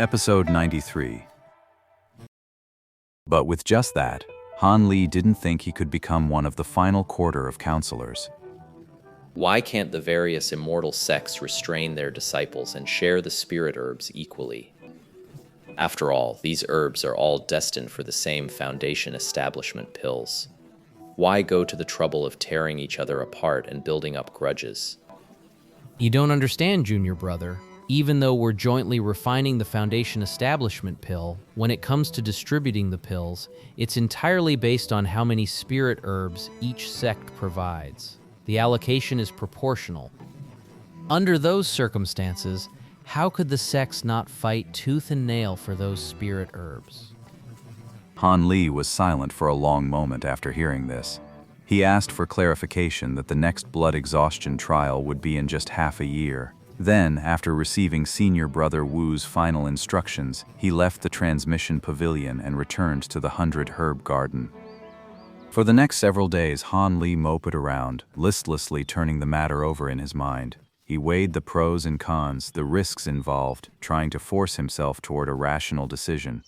Episode 93. But with just that, Han Li didn't think he could become one of the final quarter of counselors. Why can't the various immortal sects restrain their disciples and share the spirit herbs equally? After all, these herbs are all destined for the same foundation establishment pills. Why go to the trouble of tearing each other apart and building up grudges? You don't understand, junior brother. Even though we're jointly refining the foundation establishment pill, when it comes to distributing the pills, it's entirely based on how many spirit herbs each sect provides. The allocation is proportional. Under those circumstances, how could the sects not fight tooth and nail for those spirit herbs? Han Li was silent for a long moment after hearing this. He asked for clarification that the next blood exhaustion trial would be in just half a year. Then, after receiving Senior Brother Wu's final instructions, he left the transmission pavilion and returned to the 100 Herb Garden. For the next several days, Han Li moped around, listlessly turning the matter over in his mind. He weighed the pros and cons, the risks involved, trying to force himself toward a rational decision.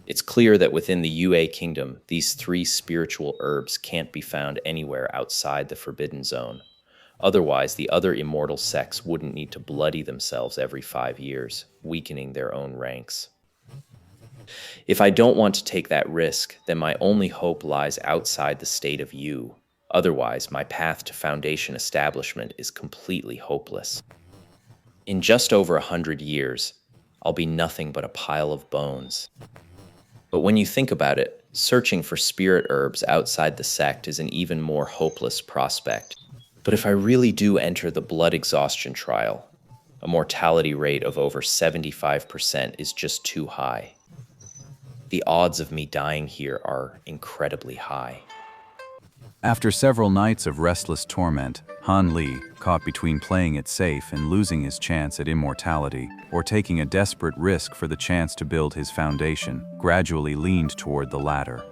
It's clear that within the UA Kingdom, these three spiritual herbs can't be found anywhere outside the Forbidden Zone. Otherwise, the other immortal sects wouldn't need to bloody themselves every 5 years, weakening their own ranks. If I don't want to take that risk, then my only hope lies outside the state of Yu. Otherwise, my path to foundation establishment is completely hopeless. In just over 100 years, I'll be nothing but a pile of bones. But when you think about it, searching for spirit herbs outside the sect is an even more hopeless prospect. But if I really do enter the blood exhaustion trial, a mortality rate of over 75% is just too high. The odds of me dying here are incredibly high. After several nights of restless torment, Han Li, caught between playing it safe and losing his chance at immortality, or taking a desperate risk for the chance to build his foundation, gradually leaned toward the latter.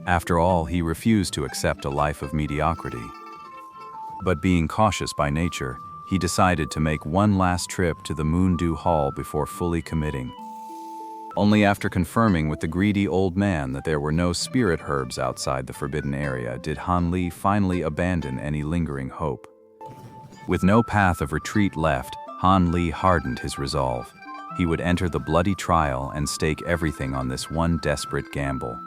After all, he refused to accept a life of mediocrity. But being cautious by nature, he decided to make one last trip to the Moondew Hall before fully committing. Only after confirming with the greedy old man that there were no spirit herbs outside the forbidden area did Han Li finally abandon any lingering hope. With no path of retreat left, Han Li hardened his resolve. He would enter the bloody trial and stake everything on this one desperate gamble.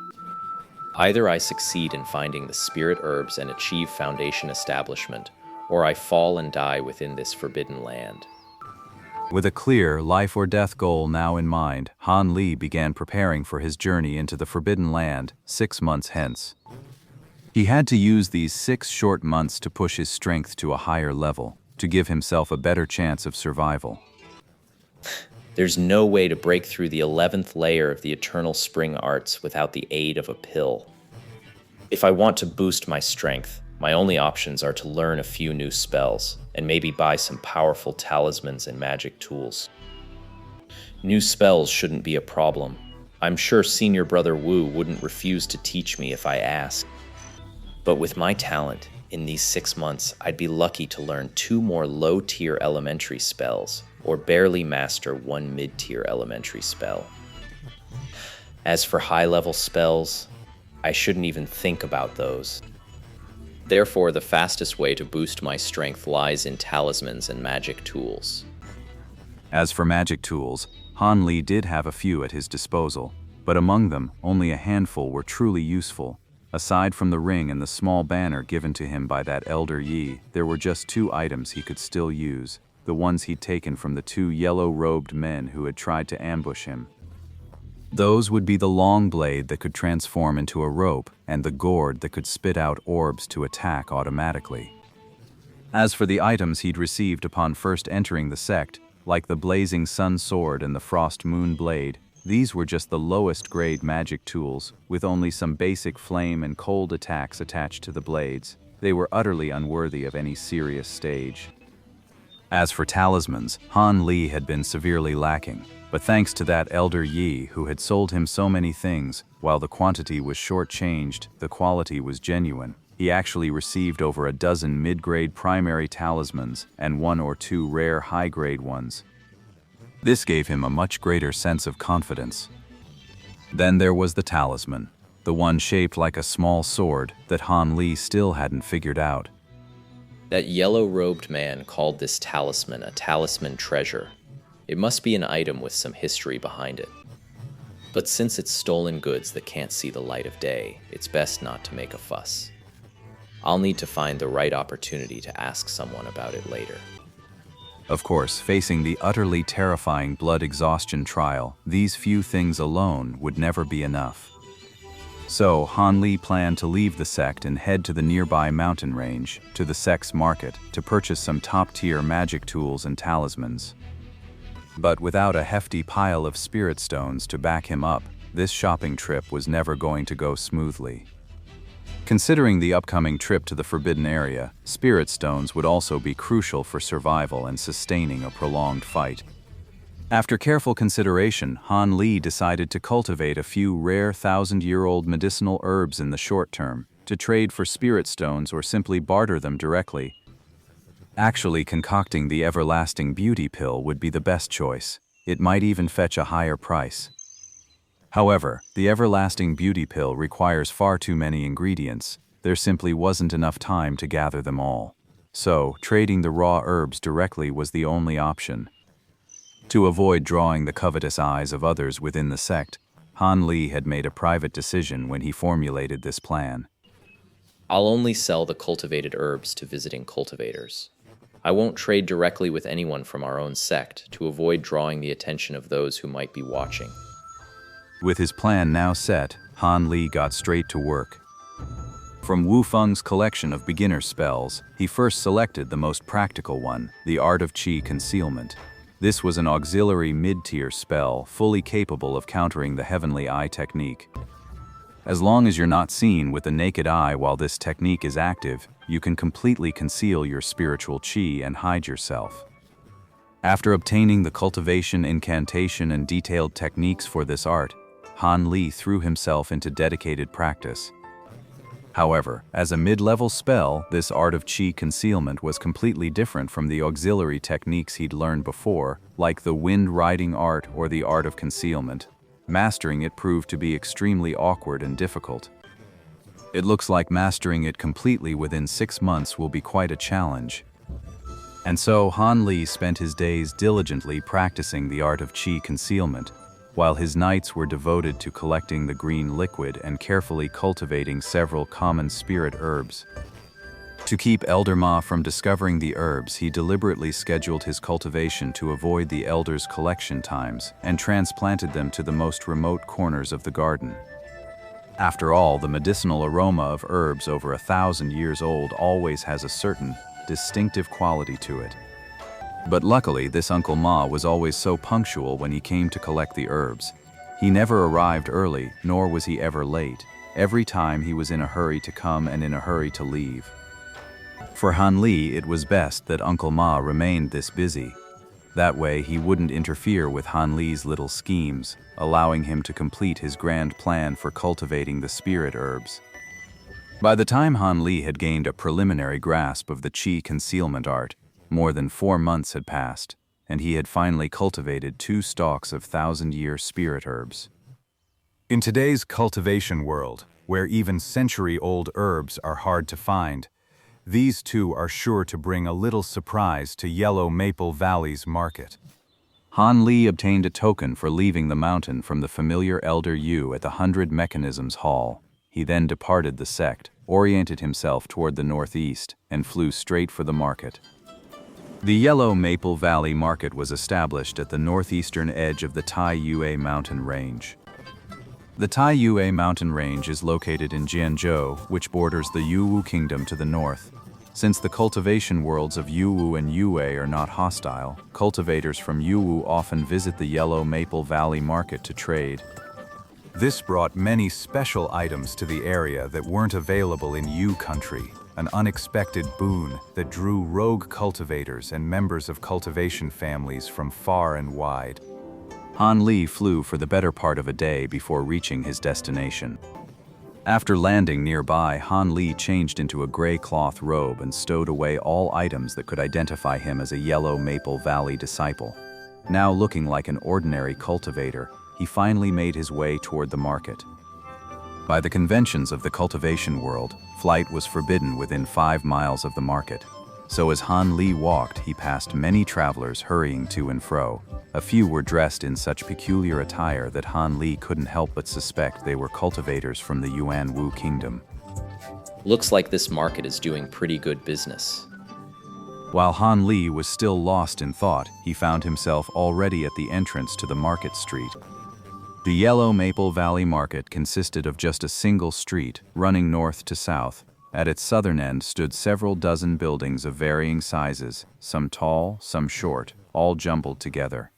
Either I succeed in finding the spirit herbs and achieve foundation establishment, or I fall and die within this forbidden land. With a clear life-or-death goal now in mind, Han Li began preparing for his journey into the Forbidden Land 6 months hence. He had to use these 6 short months to push his strength to a higher level, to give himself a better chance of survival. There's no way to break through the 11th layer of the Eternal Spring Arts without the aid of a pill. If I want to boost my strength, my only options are to learn a few new spells, and maybe buy some powerful talismans and magic tools. New spells shouldn't be a problem. I'm sure Senior Brother Wu wouldn't refuse to teach me if I asked. But with my talent, in these 6 months, I'd be lucky to learn 2 more low-tier elementary spells, or barely master 1 mid-tier elementary spell. As for high-level spells, I shouldn't even think about those. Therefore, the fastest way to boost my strength lies in talismans and magic tools. As for magic tools, Han Li did have a few at his disposal, but among them, only a handful were truly useful. Aside from the ring and the small banner given to him by that Elder Yi, there were just 2 items he could still use, the ones he'd taken from the 2 yellow-robed men who had tried to ambush him. Those would be the long blade that could transform into a rope and the gourd that could spit out orbs to attack automatically. As for the items he'd received upon first entering the sect, like the blazing sun sword and the frost moon blade, these were just the lowest grade magic tools, with only some basic flame and cold attacks attached to the blades. They were utterly unworthy of any serious stage. As for talismans, Han Li had been severely lacking, but thanks to that Elder Yi who had sold him so many things, while the quantity was short-changed, the quality was genuine. He actually received over a dozen mid-grade primary talismans and 1 or 2 rare high-grade ones. This gave him a much greater sense of confidence. Then there was the talisman, the one shaped like a small sword that Han Li still hadn't figured out. That yellow-robed man called this talisman a talisman treasure. It must be an item with some history behind it. But since it's stolen goods that can't see the light of day, it's best not to make a fuss. I'll need to find the right opportunity to ask someone about it later. Of course, facing the utterly terrifying blood exhaustion trial, these few things alone would never be enough. So, Han Li planned to leave the sect and head to the nearby mountain range, to the sect's market, to purchase some top-tier magic tools and talismans. But without a hefty pile of spirit stones to back him up, this shopping trip was never going to go smoothly. Considering the upcoming trip to the Forbidden Area, spirit stones would also be crucial for survival and sustaining a prolonged fight. After careful consideration, Han Li decided to cultivate a few rare thousand-year-old medicinal herbs in the short term, to trade for spirit stones or simply barter them directly. Actually concocting the everlasting beauty pill would be the best choice. It might even fetch a higher price. However, the everlasting beauty pill requires far too many ingredients. There simply wasn't enough time to gather them all. So, trading the raw herbs directly was the only option. To avoid drawing the covetous eyes of others within the sect, Han Li had made a private decision when he formulated this plan. I'll only sell the cultivated herbs to visiting cultivators. I won't trade directly with anyone from our own sect to avoid drawing the attention of those who might be watching. With his plan now set, Han Li got straight to work. From Wu Feng's collection of beginner spells, he first selected the most practical one, the Art of Qi Concealment. This was an auxiliary mid-tier spell, fully capable of countering the Heavenly Eye technique. As long as you're not seen with the naked eye while this technique is active, you can completely conceal your spiritual qi and hide yourself. After obtaining the cultivation, incantation, and detailed techniques for this art, Han Li threw himself into dedicated practice. However, as a mid-level spell, this Art of Qi Concealment was completely different from the auxiliary techniques he'd learned before, like the Wind Riding Art or the Art of Concealment. Mastering it proved to be extremely awkward and difficult. It looks like mastering it completely within 6 months will be quite a challenge. And so Han Li spent his days diligently practicing the Art of Qi Concealment, while his nights were devoted to collecting the green liquid and carefully cultivating several common spirit herbs. To keep Elder Ma from discovering the herbs, he deliberately scheduled his cultivation to avoid the elders' collection times and transplanted them to the most remote corners of the garden. After all, the medicinal aroma of herbs over 1,000 years old always has a certain, distinctive quality to it. But luckily, this Uncle Ma was always so punctual when he came to collect the herbs. He never arrived early, nor was he ever late. Every time he was in a hurry to come and in a hurry to leave. For Han Li, it was best that Uncle Ma remained this busy. That way, he wouldn't interfere with Han Li's little schemes, allowing him to complete his grand plan for cultivating the spirit herbs. By the time Han Li had gained a preliminary grasp of the Qi Concealment art, more than 4 months had passed, and he had finally cultivated 2 stalks of 1,000-year spirit herbs. In today's cultivation world, where even century-old herbs are hard to find, these 2 are sure to bring a little surprise to Yellow Maple Valley's market. Han Li obtained a token for leaving the mountain from the familiar Elder Yu at the 100 Mechanisms Hall. He then departed the sect, oriented himself toward the northeast, and flew straight for the market. The Yellow Maple Valley Market was established at the northeastern edge of the Taiyue mountain range. The Taiyue mountain range is located in Jianzhou, which borders the Yuwu Kingdom to the north. Since the cultivation worlds of Yuwu and Yue are not hostile, cultivators from Yuwu often visit the Yellow Maple Valley Market to trade. This brought many special items to the area that weren't available in Yu country, an unexpected boon that drew rogue cultivators and members of cultivation families from far and wide. Han Li flew for the better part of a day before reaching his destination. After landing nearby, Han Li changed into a gray cloth robe and stowed away all items that could identify him as a Yellow Maple Valley disciple. Now looking like an ordinary cultivator, he finally made his way toward the market. By the conventions of the cultivation world, flight was forbidden within 5 miles of the market. So as Han Li walked, he passed many travelers hurrying to and fro. A few were dressed in such peculiar attire that Han Li couldn't help but suspect they were cultivators from the Yuan Wu kingdom. Looks like this market is doing pretty good business. While Han Li was still lost in thought, he found himself already at the entrance to the market street. The Yellow Maple Valley Market consisted of just a single street, running north to south. At its southern end stood several dozen buildings of varying sizes, some tall, some short, all jumbled together.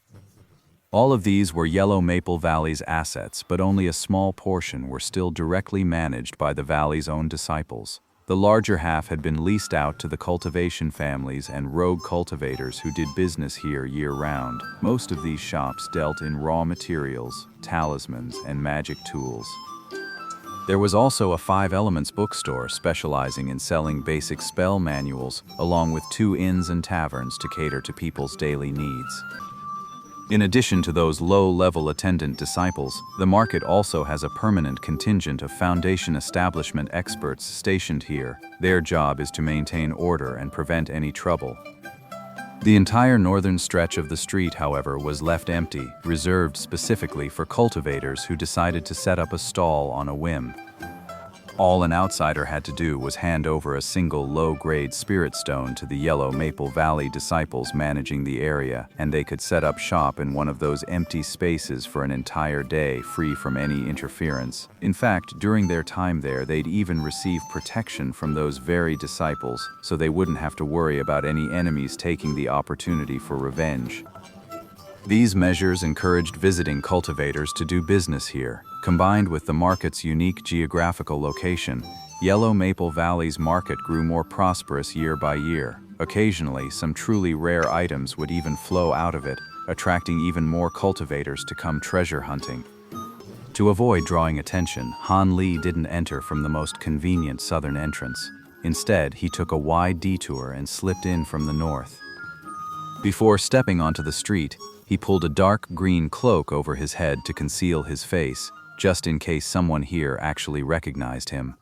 All of these were Yellow Maple Valley's assets, but only a small portion were still directly managed by the valley's own disciples. The larger half had been leased out to the cultivation families and rogue cultivators who did business here year-round. Most of these shops dealt in raw materials, talismans, and magic tools. There was also a 5 Elements bookstore specializing in selling basic spell manuals, along with 2 inns and taverns to cater to people's daily needs. In addition to those low-level attendant disciples, the market also has a permanent contingent of Foundation establishment experts stationed here. Their job is to maintain order and prevent any trouble. The entire northern stretch of the street, however, was left empty, reserved specifically for cultivators who decided to set up a stall on a whim. All an outsider had to do was hand over a single low-grade spirit stone to the Yellow Maple Valley disciples managing the area, and they could set up shop in one of those empty spaces for an entire day, free from any interference. In fact, during their time there, they'd even receive protection from those very disciples, so they wouldn't have to worry about any enemies taking the opportunity for revenge. These measures encouraged visiting cultivators to do business here. Combined with the market's unique geographical location, Yellow Maple Valley's market grew more prosperous year by year. Occasionally, some truly rare items would even flow out of it, attracting even more cultivators to come treasure hunting. To avoid drawing attention, Han Li didn't enter from the most convenient southern entrance. Instead, he took a wide detour and slipped in from the north. Before stepping onto the street, he pulled a dark green cloak over his head to conceal his face, just in case someone here actually recognized him.